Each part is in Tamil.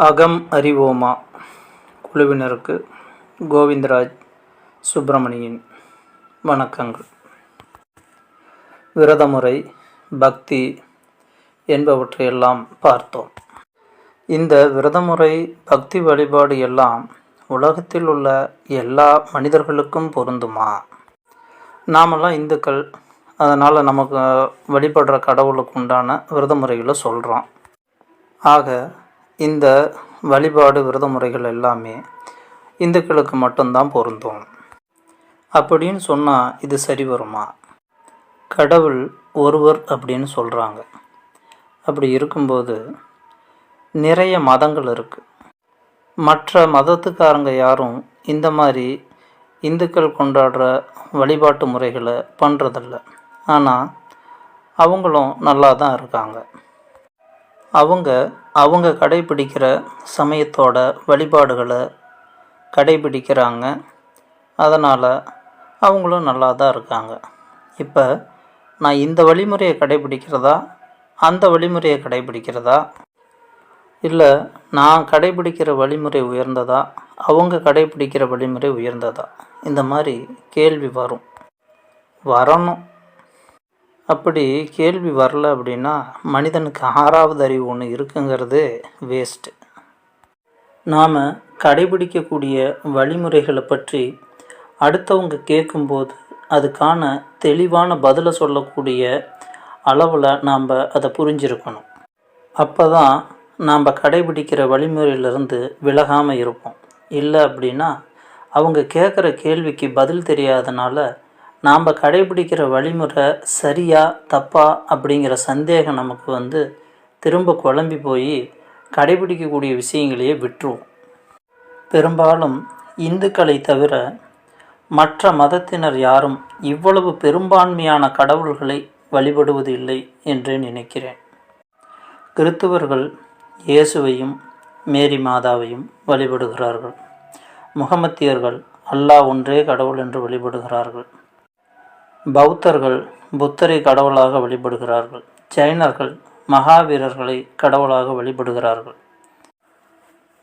அகம் அறிவோமா குழுவினருக்கு கோவிந்தராஜ் சுப்பிரமணியன் வணக்கங்கள். விரதமுறை, பக்தி என்பவற்றையெல்லாம் பார்த்தோம். இந்த விரதமுறை, பக்தி வழிபாடு எல்லாம் உலகத்தில் உள்ள எல்லா மனிதர்களுக்கும் பொருந்துமா? நாமெல்லாம் இந்துக்கள், அதனால் நமக்கு வழிபடுற கடவுளுக்கு உண்டான விரதமுறைகளை சொல்கிறோம். ஆக இந்த வழிபாடு விரதமுறைகள் எல்லாமே இந்துக்களுக்கு மட்டும்தான் பொருந்தும் அப்படின்னு சொன்னால் இது சரி வருமா? கடவுள் ஒருவர் அப்படின்னு சொல்கிறாங்க. அப்படி இருக்கும்போது நிறைய மதங்கள் இருக்குது. மற்ற மதத்துக்காரங்க யாரும் இந்த மாதிரி இந்துக்கள் கொண்டாடுற வழிபாட்டு முறைகளை பண்ணுறதில்ல. ஆனால் அவங்களும் நல்லா தான் இருக்காங்க. அவங்க கடைபிடிக்கிற சமயத்தோட வழிபாடுகளை கடைபிடிக்கிறாங்க. அதனால் அவங்களும் நல்லா தான் இருக்காங்க. இப்போ நான் இந்த வழிமுறையை கடைபிடிக்கிறதா, அந்த வழிமுறையை கடைபிடிக்கிறதா, இல்லை நான் கடைபிடிக்கிற வழிமுறை உயர்ந்ததா, அவங்க கடைபிடிக்கிற வழிமுறை உயர்ந்ததா, இந்த மாதிரி கேள்வி வரணும். அப்படி கேள்வி வரல அப்படின்னா மனிதனுக்கு ஆறாவது அறிவு ஒன்று இருக்குங்கிறது வேஸ்ட்டு. நாம் கடைபிடிக்கக்கூடிய வழிமுறைகளை பற்றி அடுத்தவங்க கேட்கும்போது அதுக்கான தெளிவான பதிலை சொல்லக்கூடிய அளவில் நாம் அதை புரிஞ்சிருக்கணும். அப்போ தான் நாம் கடைபிடிக்கிற வழிமுறையிலிருந்து விலகாமல் இருப்போம். இல்லை அப்படின்னா அவங்க கேட்குற கேள்விக்கு பதில் தெரியாதனால நாம் கடைபிடிக்கிற வழிமுறை சரியா தப்பா அப்படிங்கிற சந்தேகம் நமக்கு திரும்ப குழம்பி போய் கடைபிடிக்கக்கூடிய விஷயங்களையே விட்டுருவோம். பெரும்பாலும் இந்துக்களை தவிர மற்ற மதத்தினர் யாரும் இவ்வளவு பெரும்பான்மையான கடவுள்களை வழிபடுவது இல்லை என்று நினைக்கிறேன். கிறித்துவர்கள் இயேசுவையும் மேரி மாதாவையும் வழிபடுகிறார்கள். முகமத்தியர்கள் அல்லாஹ் ஒன்றே கடவுள் என்று வழிபடுகிறார்கள். பௌத்தர்கள் புத்தரை கடவுளாக வழிபடுகிறார்கள். ஜைனர்கள் மகாவீரர்களை கடவுளாக வழிபடுகிறார்கள்.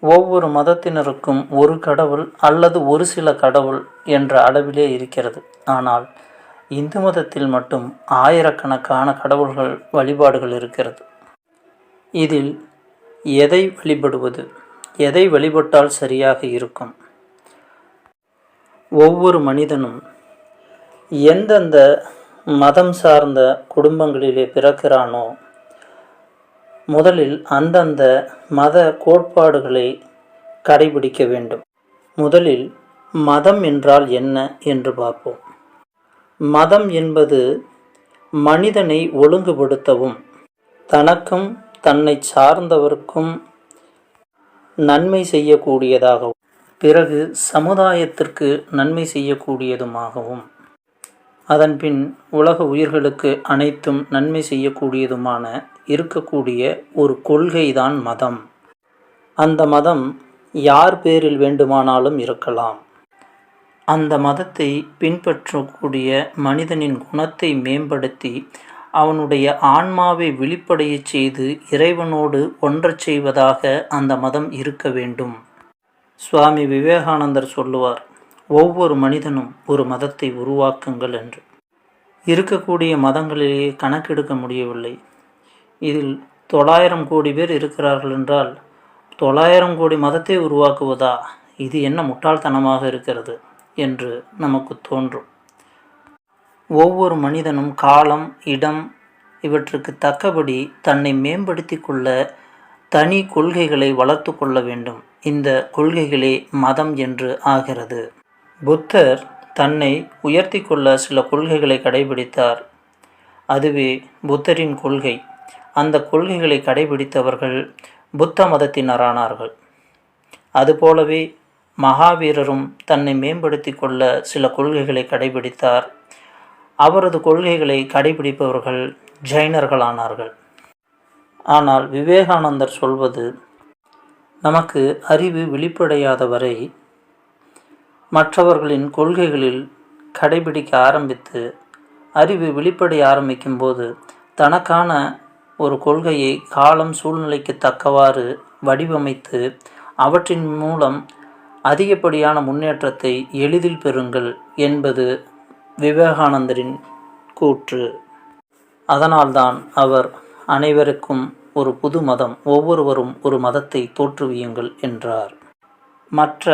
ஒவ்வொரு மதத்தினருக்கும் ஒரு கடவுள் அல்லது ஒரு சில கடவுள் என்ற அளவிலே இருக்கிறது. ஆனால் இந்து மதத்தில் மட்டும் ஆயிரக்கணக்கான கடவுள்கள் வழிபாடுகள் இருக்கிறது. இதில் எதை வழிபடுவது, எதை வழிபட்டால் சரியாக இருக்கும்? ஒவ்வொரு மனிதனும் எந்தெந்த மதம் சார்ந்த குடும்பங்களிலே பிறக்கிறானோ முதலில் அந்தந்த மத கோட்பாடுகளை கடைபிடிக்க வேண்டும். முதலில் மதம் என்றால் என்ன என்று பார்ப்போம். மதம் என்பது மனிதனை ஒழுங்குபடுத்தவும் தனக்கும் தன்னை சார்ந்தவருக்கும் நன்மை செய்யக்கூடியதாகவும் பிறகு சமுதாயத்திற்கு நன்மை செய்யக்கூடியதுமாகவும் அதன்பின் உலக உயிர்களுக்கு அனைத்தும் நன்மை செய்யக்கூடியதுமான இருக்கக்கூடிய ஒரு கொள்கைதான் மதம். அந்த மதம் யார் பேரில் வேண்டுமானாலும் இருக்கலாம். அந்த மதத்தை பின்பற்றக்கூடிய மனிதனின் குணத்தை மேம்படுத்தி அவனுடைய ஆன்மாவை விழிப்படைய செய்து இறைவனோடு ஒன்றச் செய்வதாக அந்த மதம் இருக்க வேண்டும். சுவாமி விவேகானந்தர் சொல்லுவார், ஒவ்வொரு மனிதனும் ஒரு மதத்தை உருவாக்குங்கள் என்று. இருக்கக்கூடிய மதங்களிலேயே கணக்கெடுக்க முடியவில்லை. இதில் 900 கோடி பேர் இருக்கிறார்கள் என்றால் 900 கோடி மதத்தை உருவாக்குவதா? இது என்ன முட்டாள்தனமாக இருக்கிறது என்று நமக்கு தோன்றும். ஒவ்வொரு மனிதனும் காலம், இடம் இவற்றுக்கு தக்கபடி தன்னை மேம்படுத்தி கொள்ள தனி கொள்கைகளை வளர்த்து கொள்ள வேண்டும். இந்த கொள்கைகளே மதம் என்று ஆகிறது. புத்தர் தன்னை உயர்த்தி கொள்ள சில கொள்கைகளை கடைபிடித்தார். அதுவே புத்தரின் கொள்கை. அந்த கொள்கைகளை கடைபிடித்தவர்கள் புத்த மதத்தினரானார்கள். அதுபோலவே மகாவீரரும் தன்னை மேம்படுத்தி கொள்ள சில கொள்கைகளை கடைபிடித்தார். அவரது கொள்கைகளை கடைபிடிப்பவர்கள் ஜைனர்களானார்கள். ஆனால் விவேகானந்தர் சொல்வது, நமக்கு அறிவு வெளிப்படையாத வரை மற்றவர்களின் கொள்கைகளில் கடைபிடிக்க ஆரம்பித்து அறிவு வெளிப்படைய ஆரம்பிக்கும்போது தனக்கான ஒரு கொள்கையை காலம் சூழ்நிலைக்கு தக்கவாறு வடிவமைத்து அவற்றின் மூலம் அதிகப்படியான முன்னேற்றத்தை எளிதில் பெறுங்கள் என்பது விவேகானந்தரின் கூற்று. அதனால்தான் அவர் அனைவருக்கும் ஒரு புது மதம், ஒவ்வொருவரும் ஒரு மதத்தை தோற்றுவியுங்கள் என்றார். மற்ற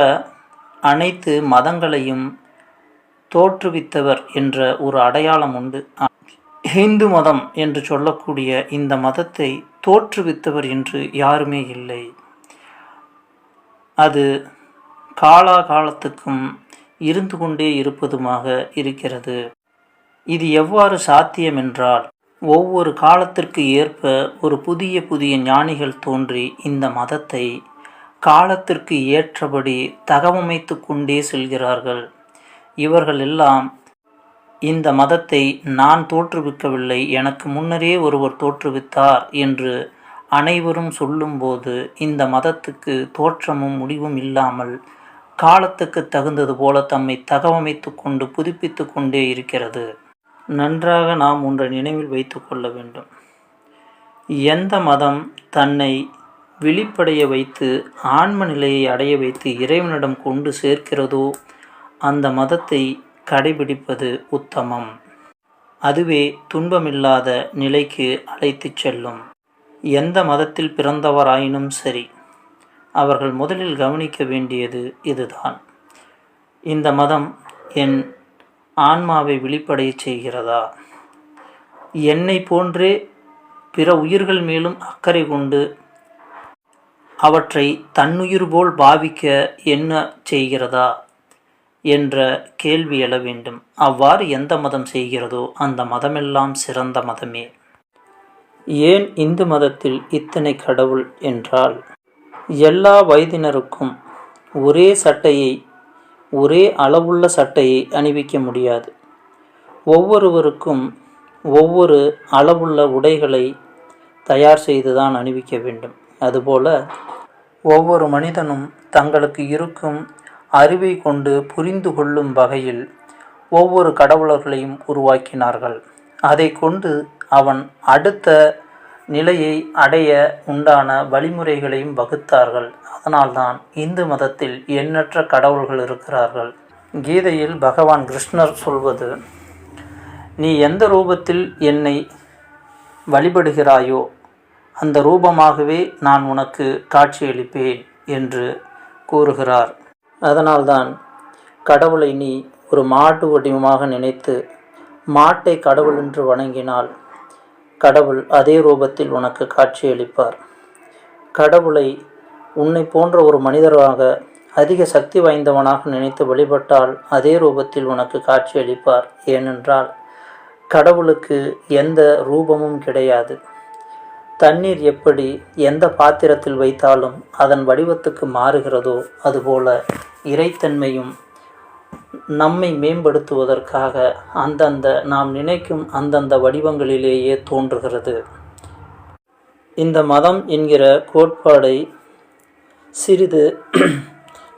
அனைத்து மதங்களையும் தோற்றுவித்தவர் என்ற ஒரு அடையாளம் உண்டு. இந்து மதம் என்று சொல்லக்கூடிய இந்த மதத்தை தோற்றுவித்தவர் என்று யாருமே இல்லை. அது காலாகாலத்துக்கும் இருந்து கொண்டே இருப்பதுமாக இருக்கிறது. இது எவ்வாறு சாத்தியம் என்றால், ஒவ்வொரு காலத்திற்கு ஏற்ப ஒரு புதிய புதிய ஞானிகள் தோன்றி இந்த மதத்தை காலத்திற்கு ஏற்றபடி தகவமைத்து கொண்டே செல்கிறார்கள். இவர்கள் எல்லாம் இந்த மதத்தை நான் தோற்றுவிக்கவில்லை, எனக்கு முன்னரே ஒருவர் தோற்றுவித்தார் என்று அனைவரும் சொல்லும்போது இந்த மதத்துக்கு தோற்றமும் முடிவும் இல்லாமல் காலத்துக்கு தகுந்தது போல தம்மை தகவமைத்து கொண்டு புதுப்பித்து கொண்டே இருக்கிறது. நன்றாக நாம் ஒன்றை நினைவில் வைத்து கொள்ள வேண்டும். எந்த மதம் தன்னை விழிப்படைய வைத்து ஆன்ம நிலையை அடைய வைத்து இறைவனிடம் கொண்டு சேர்க்கிறதோ அந்த மதத்தை கடைபிடிப்பது உத்தமம். அதுவே துன்பமில்லாத நிலைக்கு அழைத்து செல்லும். எந்த மதத்தில் பிறந்தவராயினும் சரி, அவர்கள் முதலில் கவனிக்க வேண்டியது இதுதான். இந்த மதம் என் ஆன்மாவை விழிப்படைய செய்கிறதா? என்னை போன்றே பிற உயிர்கள் மேலும் அக்கறை கொண்டு அவற்றை தன்னுயிர் போல் பாவிக்க என்ன செய்கிறதா என்ற கேள்வி எழ வேண்டும். அவ்வாறு எந்த மதம் செய்கிறதோ அந்த மதமெல்லாம் சிறந்த மதமே. ஏன் இந்து மதத்தில் இத்தனை கடவுள் என்றால், எல்லா வயதினருக்கும் ஒரே சட்டையை, ஒரே அளவுள்ள சட்டையை அணிவிக்க முடியாது. ஒவ்வொருவருக்கும் ஒவ்வொரு அளவுள்ள உடைகளை தயார் செய்துதான் அணிவிக்க வேண்டும். அதுபோல ஒவ்வொரு மனிதனும் தங்களுக்கு இருக்கும் அறிவை கொண்டு புரிந்து கொள்ளும் வகையில் ஒவ்வொரு கடவுளர்களையும் உருவாக்கினார்கள். அதை கொண்டு அவன் அடுத்த நிலையை அடைய உண்டான வழிமுறைகளையும் வகுத்தார்கள். அதனால்தான் இந்து மதத்தில் எண்ணற்ற கடவுள்கள் இருக்கிறார்கள். கீதையில் பகவான் கிருஷ்ணர் சொல்வது, நீ எந்த ரூபத்தில் என்னை வழிபடுகிறாயோ அந்த ரூபமாகவே நான் உனக்கு காட்சியளிப்பேன் என்று கூறுகிறார். அதனால்தான் கடவுளை நீ ஒரு மாட்டு வடிவமாக நினைத்து மாட்டை கடவுள் என்று வணங்கினால் கடவுள் அதே ரூபத்தில் உனக்கு காட்சியளிப்பார். கடவுளை உன்னை போன்ற ஒரு மனிதராக அதிக சக்தி வாய்ந்தவனாக நினைத்து வழிபட்டால் அதே ரூபத்தில் உனக்கு காட்சியளிப்பார். ஏனென்றால் கடவுளுக்கு எந்த ரூபமும் கிடையாது. தண்ணீர் எப்படி எந்த பாத்திரத்தில் வைத்தாலும் அதன் வடிவத்துக்கு மாறுகிறதோ அதுபோல இறைத்தன்மையும் நம்மை மேம்படுத்துவதற்காக அந்தந்த நாம் நினைக்கும் அந்தந்த வடிவங்களிலேயே தோன்றுகிறது. இந்த மதம் என்கிற கோட்பாடை சிறிது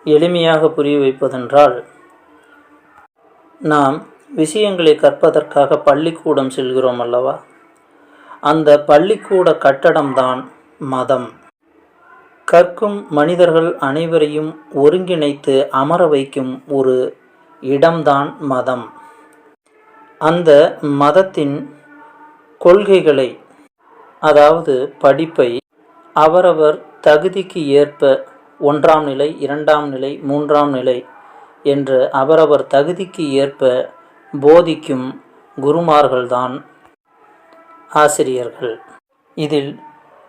எளிமையாக புரிய வைப்பதென்றால், நாம் விஷயங்களை கற்பதற்காக பள்ளிக்கூடம் செல்கிறோம் அல்லவா? அந்த பள்ளிக்கூட கட்டடம்தான் மதம். கற்கும் மனிதர்கள் அனைவரையும் ஒருங்கிணைத்து அமர வைக்கும் ஒரு இடம்தான் மதம். அந்த மதத்தின் கொள்கைகளை, அதாவது படிப்பை, அவரவர் தகுதிக்கு ஏற்ப 1ஆம் நிலை, 2ஆம் நிலை, 3ஆம் நிலை என்று அவரவர் தகுதிக்கு ஏற்ப போதிக்கும் குருமார்கள்தான் ஆசிரியர்கள். இதில்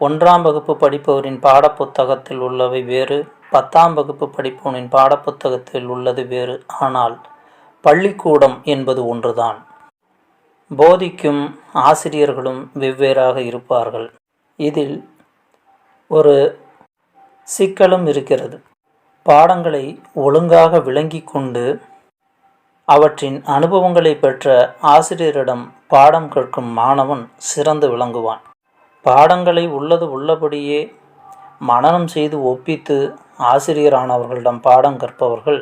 1ஆம் வகுப்பு படிப்பவரின் பாடப்புத்தகத்தில் உள்ளவை வேறு, 10ஆம் வகுப்பு படிப்பவனின் பாடப்புத்தகத்தில் உள்ளது வேறு. ஆனால் பள்ளிக்கூடம் என்பது ஒன்றுதான். போதிக்கும் ஆசிரியர்களும் வெவ்வேறாக இருப்பார்கள். இதில் ஒரு சிக்கலும் இருக்கிறது. பாடங்களை ஒழுங்காக விளங்கி கொண்டு அவற்றின் அனுபவங்களை பெற்ற ஆசிரியரிடம் பாடம் கற்கும் மாணவன் சிறந்து விளங்குவான். பாடங்களை உள்ளது உள்ளபடியே மனனம் செய்து ஒப்பித்து ஆசிரியரானவர்களிடம் பாடம் கற்பவர்கள்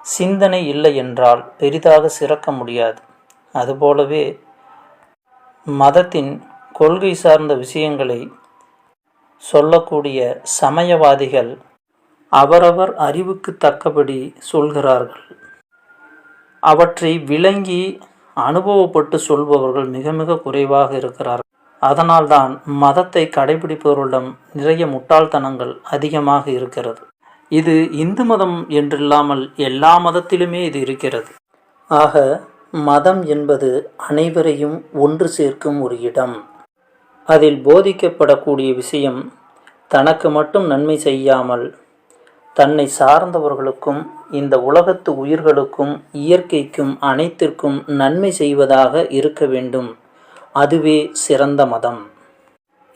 சிந்தனை இல்லை என்றால் பெரிதாக சிறக்க முடியாது. அதுபோலவே மதத்தின் கொள்கை சார்ந்த விஷயங்களை சொல்லக்கூடிய சமயவாதிகள் அவரவர் அறிவுக்கு தக்கபடி சொல்கிறார்கள். அவற்றை விளங்கி அனுபவப்பட்டு சொல்பவர்கள் மிக மிக குறைவாக இருக்கிறார்கள். அதனால்தான் மதத்தை கடைபிடிப்பவர்களிடம் நிறைய முட்டாள்தனங்கள் அதிகமாக இருக்கிறது. இது இந்து மதம் என்றில்லாமல் எல்லா மதத்திலுமே இது இருக்கிறது. ஆக மதம் என்பது அனைவரையும் ஒன்று சேர்க்கும் ஒரு இடம். அதில் போதிக்கப்படக்கூடிய விஷயம் தனக்கு மட்டும் நன்மை செய்யாமல் தன்னை சார்ந்தவர்களுக்கும் இந்த உலகத்து உயிர்களுக்கும் இயற்கைக்கும் அனைத்திற்கும் நன்மை செய்வதாக இருக்க வேண்டும். அதுவே சிறந்த மதம்.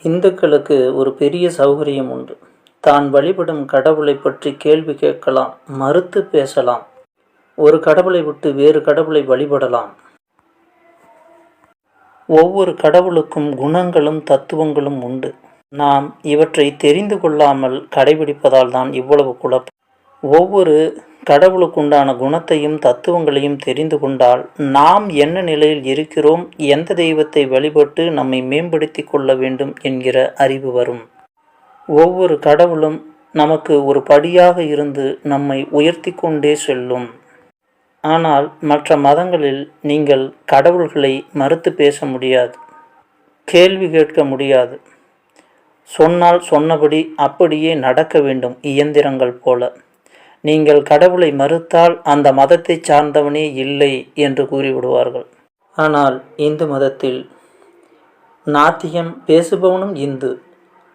இந்துக்களுக்கு ஒரு பெரிய சௌகரியம் உண்டு. தான் வழிபடும் கடவுளை பற்றி கேள்வி கேட்கலாம், மறுத்து பேசலாம், ஒரு கடவுளை விட்டு வேறு கடவுளை வழிபடலாம். ஒவ்வொரு கடவுளுக்கும் குணங்களும் தத்துவங்களும் உண்டு. நாம் இவற்றை தெரிந்து கொள்ளாமல் கடைபிடிப்பதால் தான் இவ்வளவு குழப்பம். ஒவ்வொரு கடவுளுக்குண்டான குணத்தையும் தத்துவங்களையும் தெரிந்து கொண்டால் நாம் என்ன நிலையில் இருக்கிறோம், எந்த தெய்வத்தை வழிபட்டு நம்மை மேம்படுத்தி கொள்ள வேண்டும் என்கிற அறிவு வரும். ஒவ்வொரு கடவுளும் நமக்கு ஒரு படியாக இருந்து நம்மை உயர்த்தி கொண்டே செல்லும். ஆனால் மற்ற மதங்களில் நீங்கள் கடவுள்களை மறுத்து பேச முடியாது, கேள்வி கேட்க முடியாது. சொன்னால் சொன்னபடி அப்படியே நடக்க வேண்டும், இயந்திரங்கள் போல. நீங்கள் கடவுளை மறுத்தால் அந்த மதத்தை சார்ந்தவனே இல்லை என்று கூறிவிடுவார்கள். ஆனால் இந்து மதத்தில் நாத்திகம் பேசுபவனும் இந்து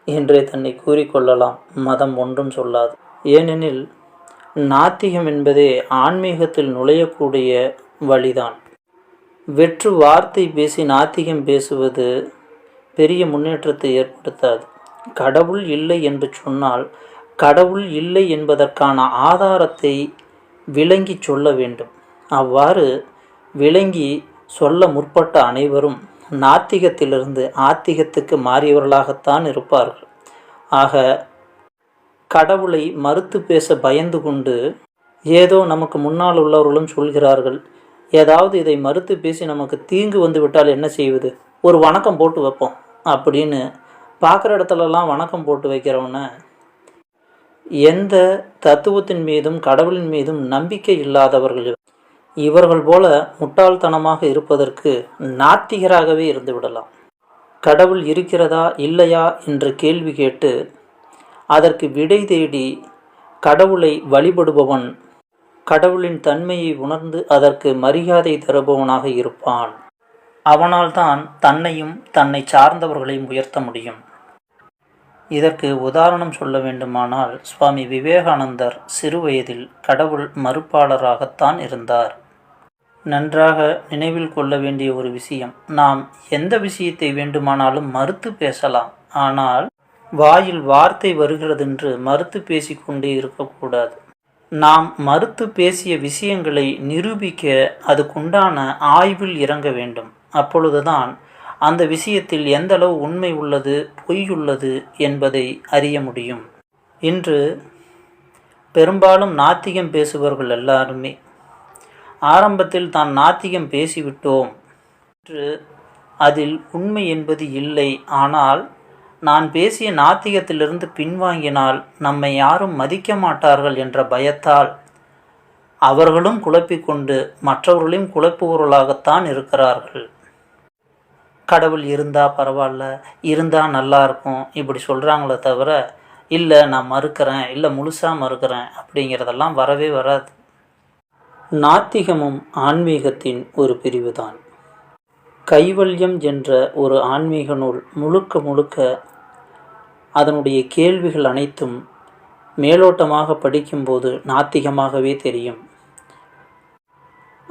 என்றே தன்னை கூறிக்கொள்ளலாம். மதம் ஒன்றும் சொல்லாது. ஏனெனில் நாத்திகம் என்பதே ஆன்மீகத்தில் நுழையக்கூடிய வழிதான். வெற்று வார்த்தை பேசி நாத்திகம் பேசுவது பெரிய முன்னேற்றத்தை ஏற்படுத்தாது. கடவுள் இல்லை என்று சொன்னால் கடவுள் இல்லை என்பதற்கான ஆதாரத்தை விளங்கி சொல்ல வேண்டும். அவ்வாறு விளங்கி சொல்ல முற்பட்ட அனைவரும் நாத்திகத்திலிருந்து ஆத்திகத்துக்கு மாறியவர்களாகத்தான் இருப்பார்கள். ஆக கடவுளை மறுத்து பேச பயந்து கொண்டு ஏதோ நமக்கு முன்னால் உள்ளவர்களும் சொல்கிறார்கள், ஏதாவது இதை மறுத்து பேசி நமக்கு தீங்கு வந்து விட்டால் என்ன செய்வது, ஒரு வணக்கம் போட்டு வைப்போம் அப்படின்னு பார்க்குற இடத்துலலாம் வணக்கம் போட்டு வைக்கிறவன எந்த தத்துவத்தின் மீதும் கடவுளின் மீதும் நம்பிக்கை இல்லாதவர்கள். இவர்கள் போல முட்டாள்தனமாக இருப்பதற்கு நாத்திகராகவே இருந்து விடலாம். கடவுள் இருக்கிறதா இல்லையா என்று கேள்வி கேட்டு அதற்கு விடை தேடி கடவுளை வழிபடுபவன் கடவுளின் தன்மையை உணர்ந்து அதற்கு மரியாதை தருபவனாக இருப்பான். அவனால்தான் தன்னையும் தன்னை சார்ந்தவர்களையும் உயர்த்த முடியும். இதற்கு உதாரணம் சொல்ல வேண்டுமானால் சுவாமி விவேகானந்தர் சிறுவயதில் கடவுள் மறுப்பாளராகத்தான் இருந்தார். நன்றாக நினைவில் கொள்ள வேண்டிய ஒரு விஷயம், நாம் எந்த விஷயத்தை வேண்டுமானாலும் மறுத்து பேசலாம். ஆனால் வாயில் வார்த்தை வருகிறதென்று மறுத்து பேசிக்கொண்டே இருக்கக்கூடாது. நாம் மறுத்து பேசிய விஷயங்களை நிரூபிக்க அதுக்குண்டான ஆய்வில் இறங்க வேண்டும். அப்பொழுதுதான் அந்த விஷயத்தில் எந்தளவு உண்மை உள்ளது பொய் உள்ளது என்பதை அறிய முடியும். இன்று பெரும்பாலும் நாத்திகம் பேசுபவர்கள் எல்லாருமே ஆரம்பத்தில் தான் நாத்திகம் பேசிவிட்டோம் என்று அதில் உண்மை என்பது இல்லை, ஆனால் நான் பேசிய நாத்திகத்திலிருந்து பின்வாங்கினால் நம்மை யாரும் மதிக்க மாட்டார்கள் என்ற பயத்தால் அவர்களும் குழப்பிக்கொண்டு மற்றவர்களையும் குழப்புபவர்களாகத்தான் இருக்கிறார்கள். கடவுள் இருந்தால் பரவாயில்ல, இருந்தால் நல்லா இருக்கும் இப்படி சொல்கிறாங்களே தவிர இல்லை நான் மறுக்கிறேன், இல்லை முழுசாக மறுக்கிறேன் அப்படிங்கிறதெல்லாம் வரவே வராது. நாத்திகமும் ஆன்மீகத்தின் ஒரு பிரிவு தான். கைவல்யம் என்ற ஒரு ஆன்மீக நூல் முழுக்க முழுக்க அதனுடைய கேள்விகள் அனைத்தும் மேலோட்டமாக படிக்கும்போது நாத்திகமாகவே தெரியும்.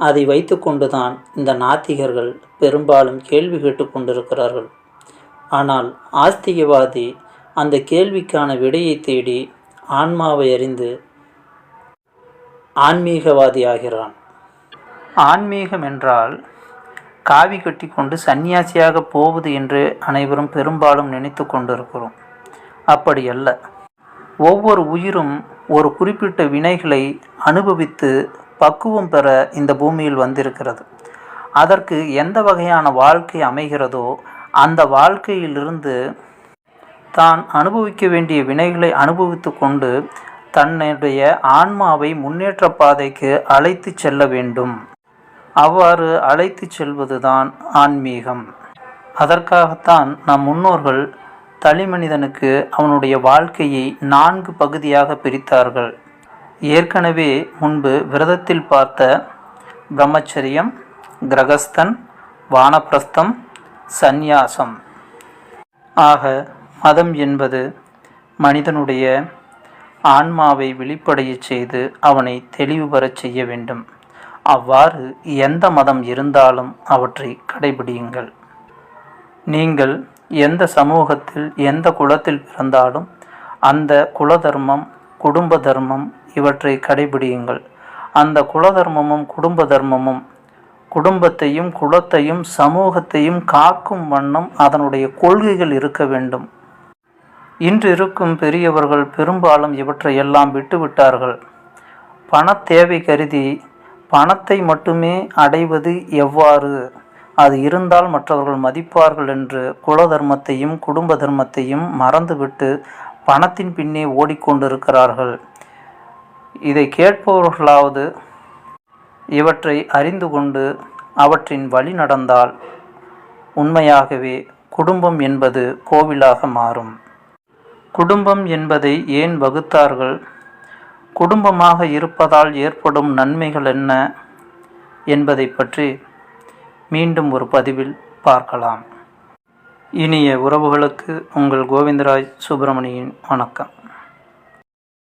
அதை வைத்து கொண்டுதான் இந்த நாத்திகர்கள் பெரும்பாலும் கேள்வி கேட்டு கொண்டிருக்கிறார்கள். ஆனால் ஆஸ்திகவாதி அந்த கேள்விக்கான விடையை தேடி ஆன்மாவை அறிந்து ஆன்மீகவாதி ஆகிறான். ஆன்மீகம் என்றால் காவி கட்டி கொண்டு சன்னியாசியாக போவது என்று அனைவரும் பெரும்பாலும் நினைத்து கொண்டிருக்கிறோம். அப்படி அல்ல. ஒவ்வொரு உயிரும் ஒரு குறிப்பிட்ட வினைகளை அனுபவித்து பக்குவம் பெற இந்த பூமியில் வந்திருக்கிறது. அதற்கு எந்த வகையான வாழ்க்கை அமைகிறதோ அந்த வாழ்க்கையிலிருந்து தான் அனுபவிக்க வேண்டிய வினைகளை அனுபவித்து கொண்டு தன்னுடைய ஆன்மாவை முன்னேற்ற பாதைக்கு அழைத்து செல்ல வேண்டும். அவ்வாறு அழைத்து செல்வதுதான் ஆன்மீகம். அதற்காகத்தான் நம் முன்னோர்கள் தனிமனிதனுக்கு அவனுடைய வாழ்க்கையை 4 பகுதியாக பிரித்தார்கள். ஏற்கனவே முன்பு விரதத்தில் பார்த்த பிரம்மச்சரியம், கிரகஸ்தன், வானப்பிரஸ்தம், சந்நியாசம். ஆக மதம் என்பது மனிதனுடைய ஆன்மாவை வெளிப்படைய செய்து அவனை தெளிவு பெறச் செய்ய வேண்டும். அவ்வாறு எந்த மதம் இருந்தாலும் அவற்றை கடைபிடியுங்கள். நீங்கள் எந்த சமூகத்தில் எந்த குலத்தில் பிறந்தாலும் அந்த குலதர்மம், குடும்ப தர்மம் இவற்றை கடைபிடியுங்கள். அந்த குலதர்மமும் குடும்ப தர்மமும் குடும்பத்தையும் குலத்தையும் சமூகத்தையும் காக்கும் வண்ணம் அதனுடைய கொள்கைகள் இருக்க வேண்டும். இன்று இருக்கும் பெரியவர்கள் பெரும்பாலும் இவற்றையெல்லாம் விட்டுவிட்டார்கள். பண தேவை கருதி பணத்தை மட்டுமே அடைவது எவ்வாறு, அது இருந்தால் மற்றவர்கள் மதிப்பார்கள் என்று குலதர்மத்தையும் குடும்ப தர்மத்தையும் மறந்துவிட்டு பணத்தின் பின்னே ஓடிக்கொண்டிருக்கிறார்கள். இதை கேட்பவர்களாவது இவற்றை அறிந்து கொண்டு அவற்றின் வழி நடந்தால் உண்மையாகவே குடும்பம் என்பது கோவிலாக மாறும். குடும்பம் என்பதை ஏன் வகுத்தார்கள், குடும்பமாக இருப்பதால் ஏற்படும் நன்மைகள் என்ன என்பதை பற்றி மீண்டும் ஒரு பதிவில் பார்க்கலாம். இனிய உறவுகளுக்கு உங்கள் கோவிந்தராஜ் சுப்பிரமணியின் வணக்கம்.